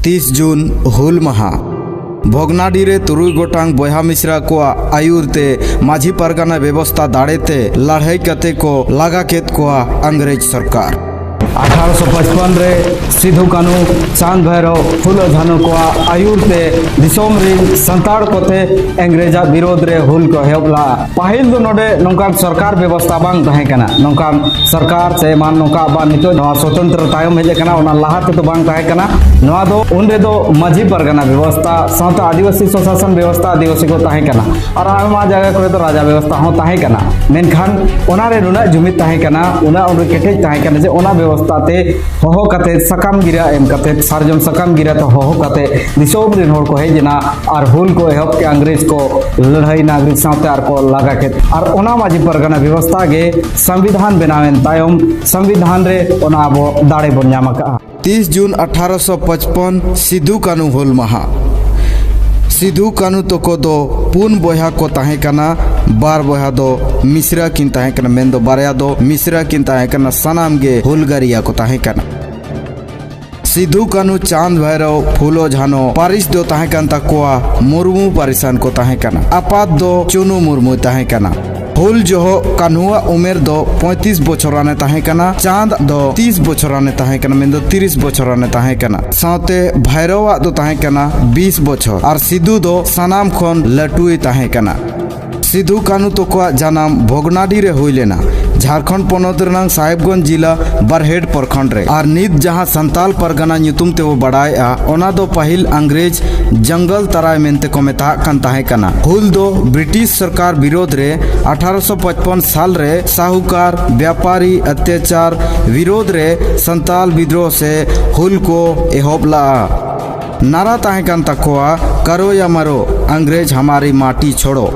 30 जून हुल माहा भोगनाडी रे तुरुई गोटांग बोहा मिश्रा को आयुरते माझी परगना व्यवस्था दाड़ेते लड़ाई कते को लगा केत को अंग्रेज सरकार 1855 रे सिधु कानू चांद भैरव फुलो झानो को आयुरते दिसोम रे संताड़ कोते अंग्रेजा विरोध रे हुल को हेबला पहिल दो नोडे नोंकान सरकार व्यवस्था बांग तहे कना नोंकान सरकार से मान नोंका बा नितो नवा स्वतंत्र तायम हेजे कना ओना लाहाते तो बांग तहे कना नवा दो उनरे दो माझी परगना व्यवस्था साथ आदिवासी स्वशासन व्यवस्था आदिवासी को तहे कना और आमा जगह करे तो राजा व्यवस्था हो तहे कना मेनखान ओना रे नुना जुमित तहे कना ओना उन केटे तहे कना जे ओना व्यवस्था ते होहो कते सकाम गिरा एम कते सार्जम सकाम गिरा तो होहो कते दिसोम रिन होर को हेजना और हुल को एहब के अंग्रेज को लड़ाई नागरिक साथे आर को लगा के और ओना माझी परगना व्यवस्था गे संविधान बनावेन तायम संविधान रे ओना अब दाड़े बन नामका 30 जून 1855 सिधु कानू हुल माहा सिधु कानू तो को दो पुन बोहा को ताहे कना बार बोहा दो मिश्रा किन ताहे कना मेन दो बारया दो मिश्रा किन ताहे कना सनाम गे हुलगरिया को ताहे कना सिधु कानू चांद भैरव फूलो झानो पारिस दो ताहे कन तकोआ मुर्मू पारिसान को ताहे कना आपात दो चुनु मुर्मू ताहे कना हुल जो कान्हुआ उमेर दो 35 बोछराने ताहे कना चांद दो 30 बोछराने ताहे कना मेन दो 30 बोछराने ताहे कना साथे भैरवा दो ताहे कना 20 बोछर और सिधु दो सनाम खन लटुई ताहे कना सिधु कानू तो को जनाम भोगनाडी रे हुई लेना झारखंड पोनत रनांग साहेबगंज जिला बरहेड प्रखंड रे और नित जहां संताल परगना ᱧᱩᱛᱩᱢ ते वो बड़ाया ओना दो पहिल अंग्रेज जंगल तराय मेनते को मेता कन ताहे कना हुल दो ब्रिटिश सरकार विरोध रे 1855 साल रे साहूकार व्यापारी अत्याचार विरोध रे संताल विद्रोह से हुल को एहोबला नारा ताहे कन तकोआ करो या मरो अंग्रेज हमारी माटी छोड़ो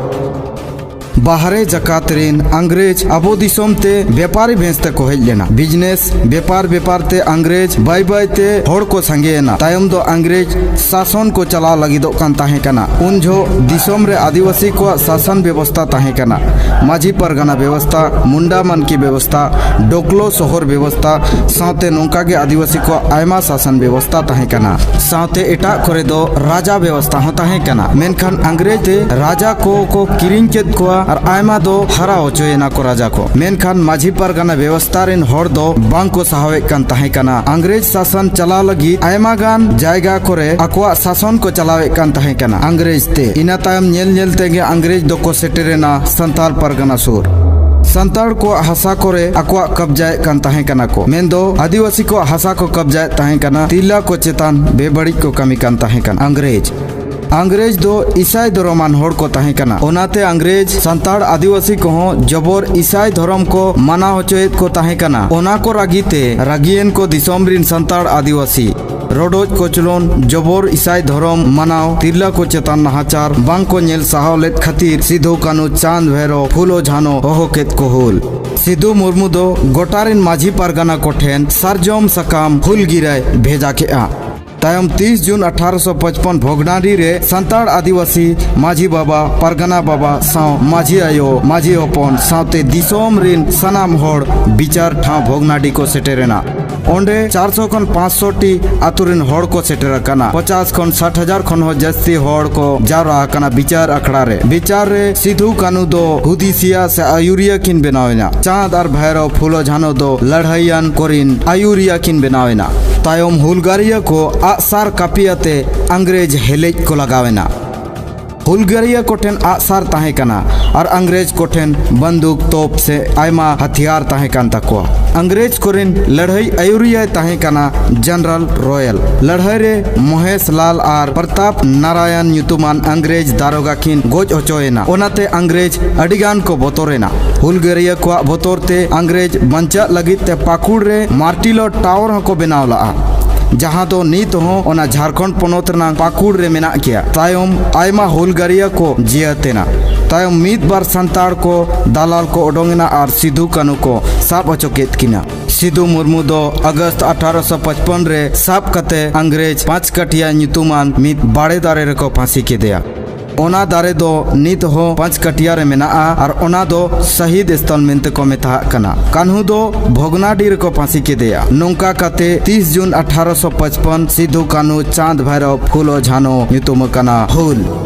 बाहरे जकातरीन अंग्रेज अबो दिसोम ते व्यापारी भेजते को हेज लेना बिजनेस व्यापार व्यापार ते अंग्रेज बाय बाय ते होड़ को संगेना तायम दो अंग्रेज शासन को चला लगी दो कान ताहे कना उन जो दिसोम रे आदिवासी को शासन व्यवस्था ताहे कना माझी परगना व्यवस्था मुंडा मन की व्यवस्था डोकलो शहर व्यवस्था साथे नोंका के आदिवासी को आयमा शासन व्यवस्था ताहे कना साथे एटा करे दो राजा व्यवस्था हो ताहे कना मेनखान अंग्रेज ते राजा को किरिंग केद को और आयमा दो हरा होचोयना को राजा को मेनखान माझी परगना व्यवस्था रेन होड़ दो बांग को सहावे कन ताहे कना अंग्रेज शासन चला लगी आयमा गान जायगा करे अकवा शासन को चलावे कन ताहे कना अंग्रेज ते इना तायम नेल नेल तेगे अंग्रेज दो को सेटेरेना संताल परगना सुर संताड़ को हसा करे अकवा कब्जाए कन ताहे कना को मेन दो आदिवासी को हसा को कब्जाए ताहे कना तिला को चेतान बेबड़ी को कमी कन ताहे कना अंग्रेज दो ईसाई धर्मान होड़ को ताहे कना ओनाते अंग्रेज संताड़ आदिवासी को जबर ईसाई धर्म को माना होचोयत को ताहे कना ओना को रागीते रागियन को दिसोम रिन संताड़ आदिवासी रोडोज कोचलोन जबर ईसाई धर्म मानाव तिरला को चेतान नाहाचार बांग को नेल साहौलेत खातिर सिधु कानू चांद भैरव फूलो झानो होहोकेत को हुल सिधु मुर्मू दो गोटारिन माझी परगना को ठेन सारजोम सकाम हुल गिराय भेजा के आ तायम 30 जून 1855 भोगनाडी रे संताड़ आदिवासी माझी बाबा परगना बाबा साव माझी आयो माझी होपन सावते दिसोम रिन सनाम होड़ विचार ठा भोगनाडी को सेटेरेना ओंडे 400 खन 500 टी आतुरिन होड़ को सेटेर कना 50 खन 60,000 खन हो जस्ती होड़ को जारा कना विचार अखड़ा रे सिधु कानू दो हुदिसिया से आयुरिया किन बनावेना चांद और भैरव फूलो झानो दो लड़ाइयान कोरिन आयुरिया किन बनावेना तायम हुलगारिया को आसार कापियाते अंग्रेज हेलेज को लगावेना हुलगारिया कोठेन आसार ताहे कना और अंग्रेज कोठेन बंदूक तोप से आयमा हथियार ताहे कान तको अंग्रेज कोरिन लड़ाई आयुरिया ताहे कना जनरल रॉयल लड़ाई रे महेश लाल और प्रताप नारायण ᱧᱩᱛᱩᱢᱟᱱ अंग्रेज दारोगा किन गोज होचोयना ओनाते अंग्रेज अडिगान को बोतोरेना हुलगारिया को बोतोरते अंग्रेज बंचा लगित ते पाकुड़ रे मार्टिलो टावर हको बनावला जहाँ दो नीत हो ओना झारखंड पोनोत रनांग पाकुड़ रे मेना किया तायम आयमा हुलगारिया को जियातेना तायम मीत बार संताड़ को दालाल को ओडोंगना और सिधु कानू को साब अचोकेत किना सिधु मुर्मू दो अगस्त 1855 रे साब कते अंग्रेज 5 कटिया ᱧᱩᱛᱩᱢᱟᱱ मीत बाड़े दारे रे को फांसी के दिया ओना दारे दो नित हो पंचकटिया रे मेनाआ और ओना दो शहीद स्थल मेनते को मेता कना। कान्हू दो भोगनाडी रे को फांसी केदेया। नोंका काते 30 जून 1855 सिद्धू कान्हू चांद भैरव फूलो झानो ᱧᱩᱛᱩᱢ ᱠᱟᱱᱟ ᱦᱩᱞ।